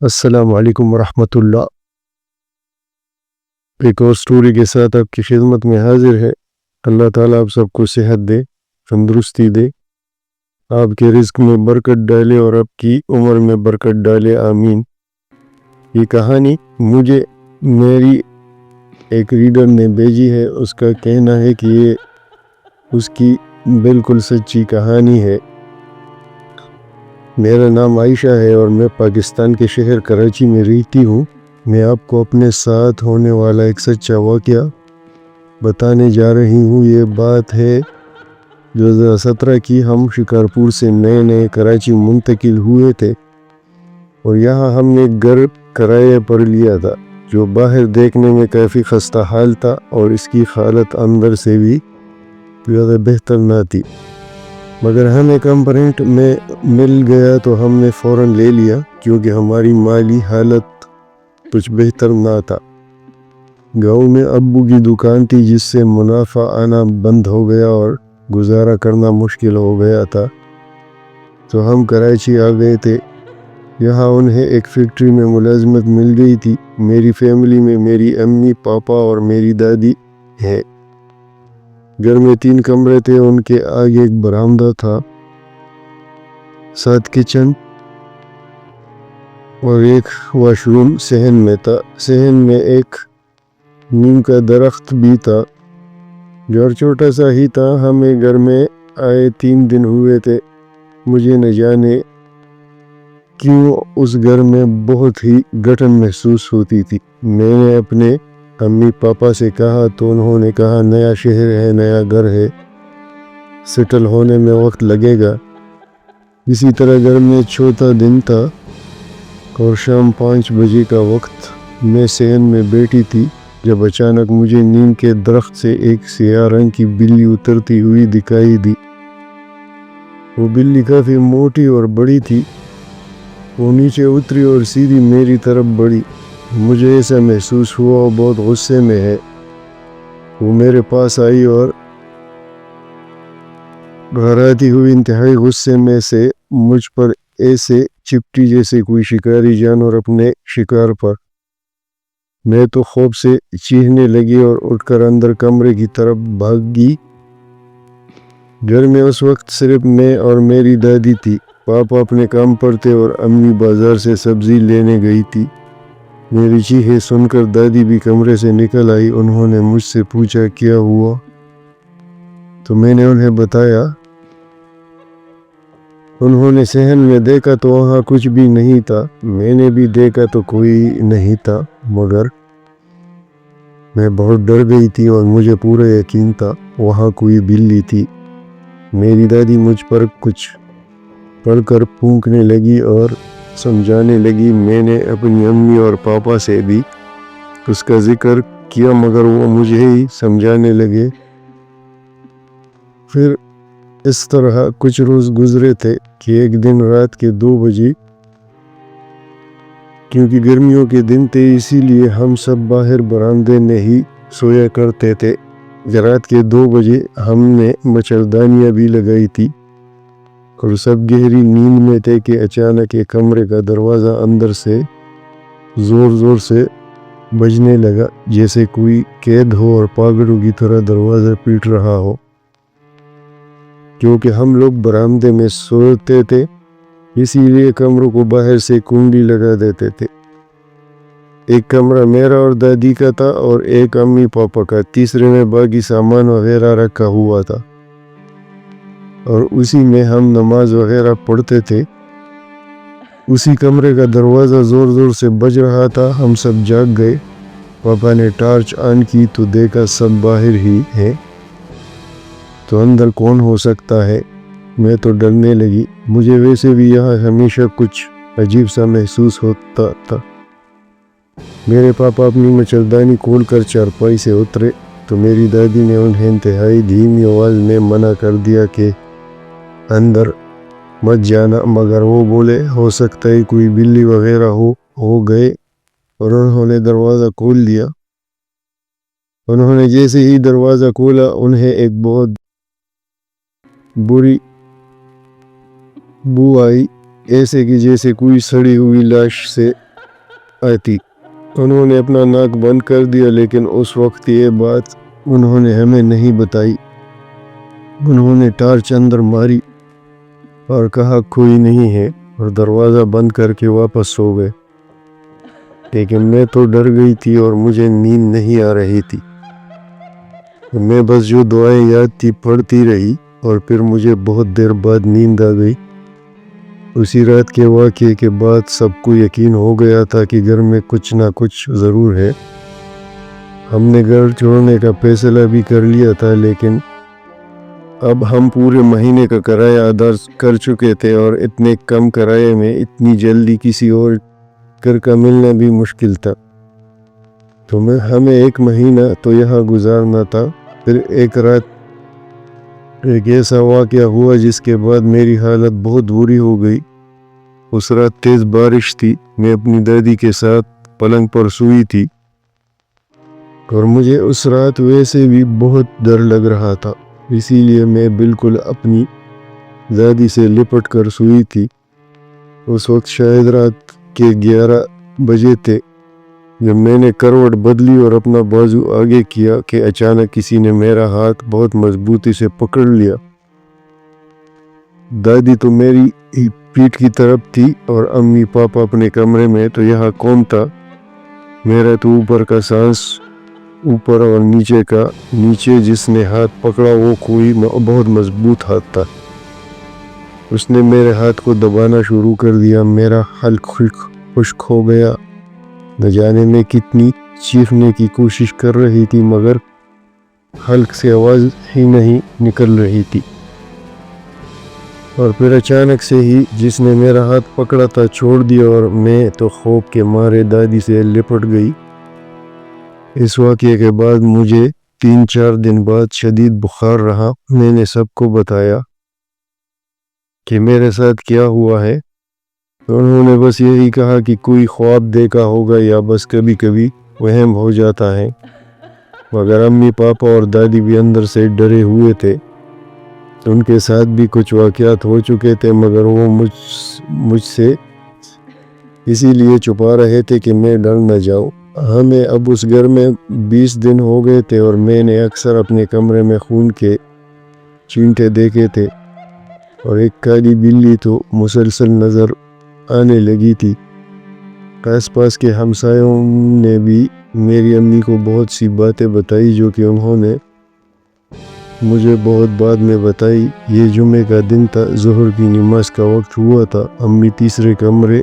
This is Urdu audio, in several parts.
السلام علیکم ورحمۃ اللہ۔ ایک اور سٹوری کے ساتھ آپ کی خدمت میں حاضر ہے۔ اللہ تعالیٰ آپ سب کو صحت دے، تندرستی دے، آپ کے رزق میں برکت ڈالے اور آپ کی عمر میں برکت ڈالے، آمین۔ یہ کہانی مجھے میری ایک ریڈر نے بھیجی ہے۔ اس کا کہنا ہے کہ یہ اس کی بالکل سچی کہانی ہے۔ میرا نام عائشہ ہے اور میں پاکستان کے شہر کراچی میں رہتی ہوں۔ میں آپ کو اپنے ساتھ ہونے والا ایک سچا واقعہ بتانے جا رہی ہوں۔ یہ بات ہے 2017 کی۔ ہم شکارپور سے نئے کراچی منتقل ہوئے تھے اور یہاں ہم نے گھر کرائے پر لیا تھا جو باہر دیکھنے میں کافی خستہ حال تھا اور اس کی حالت اندر سے بھی زیادہ بہتر نہ تھی، مگر ہمیں کم رینٹ میں مل گیا تو ہم نے فوراً لے لیا کیونکہ ہماری مالی حالت کچھ بہتر نہ تھا۔ گاؤں میں ابو کی دکان تھی جس سے منافع آنا بند ہو گیا اور گزارا کرنا مشکل ہو گیا تھا، تو ہم کراچی آ گئے تھے۔ یہاں انہیں ایک فیکٹری میں ملازمت مل گئی تھی۔ میری فیملی میں میری امی، پاپا اور میری دادی ہے۔ گھر میں 3 کمرے تھے، ان کے آگے ایک برآمدہ تھا، 7 کچن اور ایک واش روم صحن میں تھا۔ صحن میں ایک نیم کا درخت بھی تھا۔ گھر چھوٹا سا ہی تھا۔ ہمیں گھر میں آئے 3 دن ہوئے تھے۔ مجھے نہ جانے کیوں اس گھر میں بہت ہی گھٹن محسوس ہوتی تھی۔ میں نے اپنے امی پاپا سے کہا تو انہوں نے کہا نیا شہر ہے، نیا گھر ہے، سیٹل ہونے میں وقت لگے گا۔ اسی طرح گھر میں چوتھا دن تھا اور شام 5 بجے کا وقت۔ میں صحن میں بیٹھی تھی جب اچانک مجھے نیم کے درخت سے ایک سیاہ رنگ کی بلی اترتی ہوئی دکھائی دی۔ وہ بلی کافی موٹی اور بڑی تھی۔ وہ نیچے اتری اور سیدھی میری طرف بڑھی۔ مجھے ایسا محسوس ہوا وہ بہت غصے میں ہے۔ وہ میرے پاس آئی اور بھراتی ہوئی انتہائی غصے میں سے مجھ پر ایسے چپٹی جیسے کوئی شکاری جانور اپنے شکار پر۔ میں تو خوف سے چیخنے لگی اور اٹھ کر اندر کمرے کی طرف بھاگی۔ گھر میں اس وقت صرف میں اور میری دادی تھی۔ پاپا اپنے کام پر تھے اور امی بازار سے سبزی لینے گئی تھی۔ میری چیخیں سن کر دادی بھی کمرے سے نکل آئی۔ انہوں نے مجھ سے پوچھا کیا ہوا، تو میں نے انہیں بتایا۔ انہوں نے صحن میں دیکھا تو وہاں کچھ بھی نہیں تھا۔ میں نے بھی دیکھا تو کوئی نہیں تھا، مگر میں بہت ڈر گئی تھی اور مجھے پورا یقین تھا وہاں کوئی بلی تھی۔ میری دادی مجھ پر کچھ پڑھ کر پھونکنے لگی اور سمجھانے لگی۔ میں نے اپنی امی اور پاپا سے بھی اس کا ذکر کیا مگر وہ مجھے ہی سمجھانے لگے۔ پھر اس طرح کچھ روز گزرے تھے کہ ایک دن رات کے 2 بجے، کیونکہ گرمیوں کے دن تھے اسی لیے ہم سب باہر برآمدے میں ہی سویا کرتے تھے۔ رات کے 2 بجے ہم نے مچھردانیاں بھی لگائی تھی اور سب گہری نیند میں تھے کہ اچانک ایک کمرے کا دروازہ اندر سے زور سے بجنے لگا، جیسے کوئی قید ہو اور پاگلوں کی طرح دروازہ پیٹ رہا ہو۔ کیونکہ ہم لوگ برآمدے میں سوتے تھے اسی لیے کمروں کو باہر سے کنڈی لگا دیتے تھے۔ ایک کمرہ میرا اور دادی کا تھا اور ایک امی پاپا کا، تیسرے میں باقی سامان وغیرہ رکھا ہوا تھا اور اسی میں ہم نماز وغیرہ پڑھتے تھے۔ اسی کمرے کا دروازہ زور سے بج رہا تھا۔ ہم سب جاگ گئے۔ پاپا نے ٹارچ آن کی تو دیکھا سب باہر ہی ہے، تو اندر کون ہو سکتا ہے؟ میں تو ڈرنے لگی۔ مجھے ویسے بھی یہاں ہمیشہ کچھ عجیب سا محسوس ہوتا تھا۔ میرے پاپا اپنی مچھردانی کھول کر چارپائی سے اترے تو میری دادی نے انہیں انتہائی دھیمی آواز میں منع کر دیا کہ اندر مت جانا، مگر وہ بولے ہو سکتا ہے کوئی بلی وغیرہ ہو گئے اور انہوں نے دروازہ کھول دیا۔ انہوں نے جیسے ہی دروازہ کھولا انہیں ایک بہت بری بو آئی۔ ایسے کہ جیسے کوئی سڑی ہوئی لاش سے آتی۔ انہوں نے اپنا ناک بند کر دیا، لیکن اس وقت یہ بات انہوں نے ہمیں نہیں بتائی۔ انہوں نے ٹارچ اندر ماری اور کہا کوئی نہیں ہے، اور دروازہ بند کر کے واپس سو گئے۔ لیکن میں تو ڈر گئی تھی اور مجھے نیند نہیں آ رہی تھی۔ میں بس جو دعائیں یاد تھی پڑھتی رہی، اور پھر مجھے بہت دیر بعد نیند آ گئی۔ اسی رات کے واقعے کے بعد سب کو یقین ہو گیا تھا کہ گھر میں کچھ نہ کچھ ضرور ہے۔ ہم نے گھر چھوڑنے کا فیصلہ بھی کر لیا تھا، لیکن اب ہم پورے مہینے کا کرایہ ادا کر چکے تھے، اور اتنے کم کرایے میں اتنی جلدی کسی اور گھر کا ملنا بھی مشکل تھا۔ تو ہمیں ایک مہینہ تو یہاں گزارنا تھا۔ پھر ایک رات ایک ایسا واقعہ ہوا جس کے بعد میری حالت بہت بری ہو گئی۔ اس رات تیز بارش تھی۔ میں اپنی دادی کے ساتھ پلنگ پر سوئی تھی، اور مجھے اس رات ویسے بھی بہت ڈر لگ رہا تھا، اسی لیے میں بالکل اپنی دادی سے لپٹ کر سوئی تھی۔ اس وقت شاید رات کے 11 بجے تھے۔ جب میں نے کروٹ بدلی اور اپنا بازو آگے کیا کہ اچانک کسی نے میرا ہاتھ بہت مضبوطی سے پکڑ لیا۔ دادی تو میری پیٹھ کی طرف تھی، اور امی پاپا اپنے کمرے میں۔ تو یہاں کون تھا؟ میرا تو اوپر کا سانس اوپر اور نیچے کا نیچے۔ جس نے ہاتھ پکڑا وہ کوئی بہت مضبوط ہاتھ تھا۔ اس نے میرے ہاتھ کو دبانا شروع کر دیا۔ میرا حلق خشک ہو گیا۔ نہ جانے میں کتنی چیخنے کی کوشش کر رہی تھی، مگر حلق سے آواز ہی نہیں نکل رہی تھی۔ اور پھر اچانک سے ہی جس نے میرا ہاتھ پکڑا تھا چھوڑ دیا، اور میں تو خوف کے مارے دادی سے لپٹ گئی۔ اس واقعے کے بعد مجھے 3-4 دن بعد شدید بخار رہا۔ میں نے سب کو بتایا کہ میرے ساتھ کیا ہوا ہے۔ انہوں نے بس یہی کہا کہ کوئی خواب دیکھا ہوگا، یا بس کبھی کبھی وہم ہو جاتا ہے۔ مگر امی پاپا اور دادی بھی اندر سے ڈرے ہوئے تھے۔ ان کے ساتھ بھی کچھ واقعات ہو چکے تھے، مگر وہ مجھ سے اسی لیے چھپا رہے تھے کہ میں ڈر نہ جاؤں۔ ہمیں اب اس گھر میں 20 دن ہو گئے تھے، اور میں نے اکثر اپنے کمرے میں خون کے چینٹے دیکھے تھے، اور ایک کالی بلی تو مسلسل نظر آنے لگی تھی۔ آس پاس کے ہمسایوں نے بھی میری امی کو بہت سی باتیں بتائی، جو کہ انہوں نے مجھے بہت بعد میں بتائی۔ یہ جمعے کا دن تھا، ظہر کی نماز کا وقت ہوا تھا۔ امی تیسرے کمرے،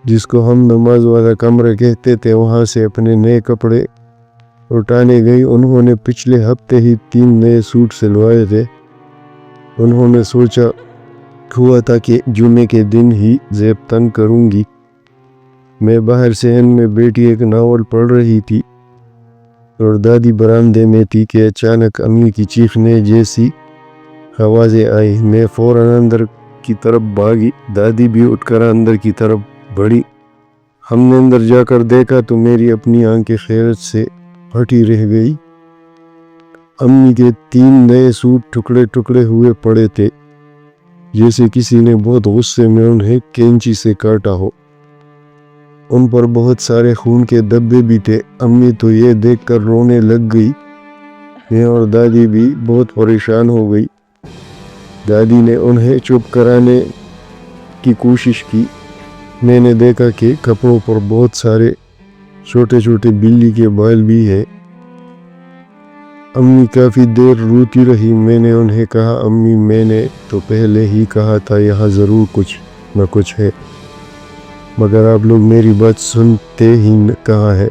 جس کو ہم نماز والا کمرہ کہتے تھے، وہاں سے اپنے نئے کپڑے اٹھانے گئی۔ انہوں نے پچھلے ہفتے ہی 3 نئے سوٹ سلوائے تھے۔ انہوں نے سوچا ہوا تھا کہ جمعے کے دن ہی زیب تن کروں گی۔ میں باہر صحن میں بیٹھی ایک ناول پڑھ رہی تھی، اور دادی برآمدے میں تھی کہ اچانک امی کی چیخنے جیسی آوازیں آئی۔ میں فوراً اندر کی طرف بھاگی۔ دادی بھی اٹھ کر اندر کی طرف بڑھی۔ ہم نے اندر جا کر دیکھا تو میری اپنی آنکھیں حیرت سے پھٹی رہ گئی۔ امی کے 3 نئے سوٹ ٹکڑے ٹکڑے ہوئے پڑے تھے، جیسے کسی نے بہت غصے میں انہیں کینچی سے کاٹا ہو۔ ان پر بہت سارے خون کے دھبے بھی تھے۔ امی تو یہ دیکھ کر رونے لگ گئی۔ میں اور دادی بھی بہت پریشان ہو گئی۔ دادی نے انہیں چپ کرانے کی کوشش کی۔ میں نے دیکھا کہ کپڑوں پر بہت سارے چھوٹے چھوٹے بلی کے بال بھی ہیں۔ امی کافی دیر روتی رہی۔ میں نے انہیں کہا، امی میں نے تو پہلے ہی کہا تھا یہاں ضرور کچھ نہ کچھ ہے، مگر آپ لوگ میری بات سنتے ہی کہاں ہے۔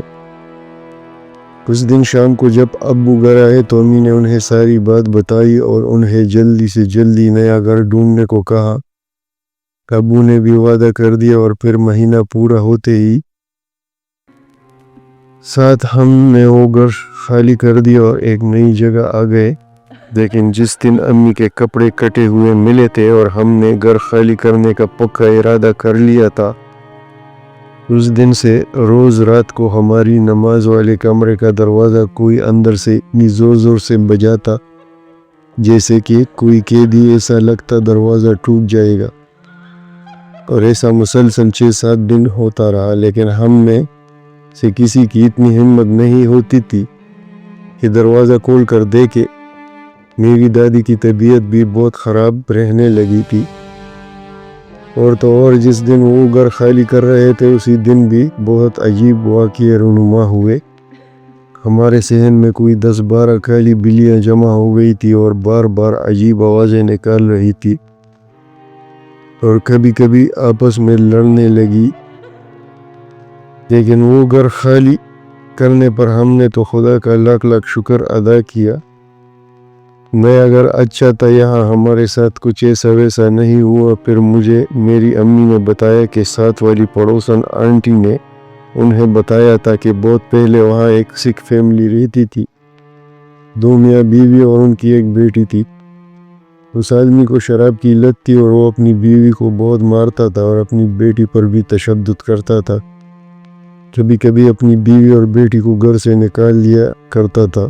اس دن شام کو جب ابو گھر آئے تو امی نے انہیں ساری بات بتائی، اور انہیں جلدی سے جلدی نیا گھر ڈھونڈنے کو کہا۔ ابو نے بھی وعدہ کر دیا، اور پھر مہینہ پورا ہوتے ہی ساتھ ہم نے وہ گھر خالی کر دیا اور ایک نئی جگہ آ گئے۔ لیکن جس دن امی کے کپڑے کٹے ہوئے ملے تھے اور ہم نے گھر خالی کرنے کا پکا ارادہ کر لیا تھا، اس دن سے روز رات کو ہماری نماز والے کمرے کا دروازہ کوئی اندر سے اتنی زور زور سے بجاتا جیسے کہ کوئی قیدی، ایسا لگتا دروازہ ٹوٹ جائے گا۔ اور ایسا مسلسل 6-7 دن ہوتا رہا، لیکن ہم میں سے کسی کی اتنی ہمت نہیں ہوتی تھی کہ دروازہ کھول کر دیکھے۔ میری دادی کی طبیعت بھی بہت خراب رہنے لگی تھی، اور تو اور جس دن وہ گھر خالی کر رہے تھے اسی دن بھی بہت عجیب واقعے رونما ہوئے۔ ہمارے صحن میں کوئی 10-12 کالی بلیاں جمع ہو گئی تھی اور بار بار عجیب آوازیں نکال رہی تھی، اور کبھی کبھی آپس میں لڑنے لگی۔ لیکن وہ گھر خالی کرنے پر ہم نے تو خدا کا لاکھ لاکھ شکر ادا کیا۔ نیا گھر اچھا تھا، یہاں ہمارے ساتھ کچھ ایسا ویسا نہیں ہوا۔ پھر مجھے میری امی نے بتایا کہ ساتھ والی پڑوسن آنٹی نے انہیں بتایا تھا کہ بہت پہلے وہاں ایک سکھ فیملی رہتی تھی، 2 میاں بیوی اور ان کی ایک بیٹی تھی۔ اس آدمی کو شراب کی لت تھی اور وہ اپنی بیوی کو بہت مارتا تھا اور اپنی بیٹی پر بھی تشدد کرتا تھا۔ کبھی کبھی اپنی بیوی اور بیٹی کو گھر سے نکال لیا کرتا تھا۔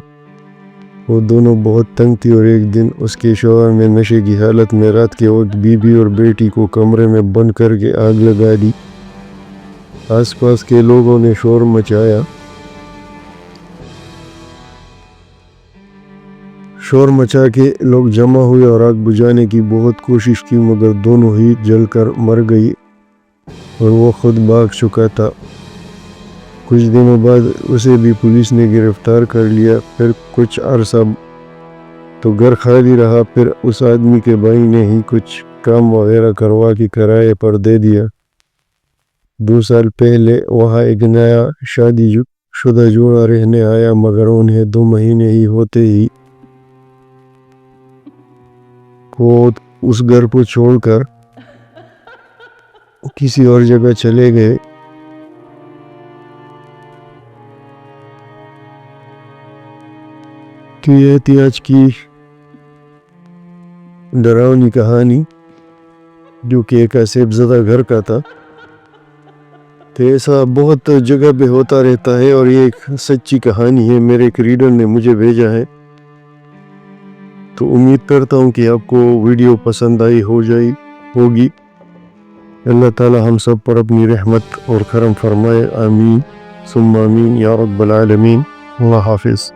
وہ دونوں بہت تنگ تھی، اور ایک دن اس کے شوہر نے نشے کی حالت میں رات کے وقت بیوی اور بیٹی کو کمرے میں بند کر کے آگ لگا دی۔ آس پاس کے لوگوں نے شور مچا کے لوگ جمع ہوئے اور آگ بجھانے کی بہت کوشش کی، مگر دونوں ہی جل کر مر گئی اور وہ خود بھاگ چکا تھا۔ کچھ دنوں بعد اسے بھی پولیس نے گرفتار کر لیا۔ پھر کچھ عرصہ تو گھر خالی رہا، پھر اس آدمی کے بھائی نے ہی کچھ کام وغیرہ کروا کے کرائے پر دے دیا۔ 2 سال پہلے وہاں ایک نیا شادی شدہ جوڑا رہنے آیا، مگر انہیں 2 مہینے ہی ہوتے ہی وہ اس گھر کو چھوڑ کر کسی اور جگہ چلے گئے۔ تو یہ تھی آج کی ڈراؤنی کہانی، جو کہ ایک اسیب زدہ گھر کا تھا۔ تو ایسا بہت جگہ پہ ہوتا رہتا ہے، اور یہ ایک سچی کہانی ہے، میرے ایک ریڈر نے مجھے بھیجا ہے۔ تو امید کرتا ہوں کہ آپ کو ویڈیو پسند آئی ہوگی۔ اللہ تعالی ہم سب پر اپنی رحمت اور کرم فرمائے، آمین ثم آمین یا رب العالمین۔ اللہ حافظ۔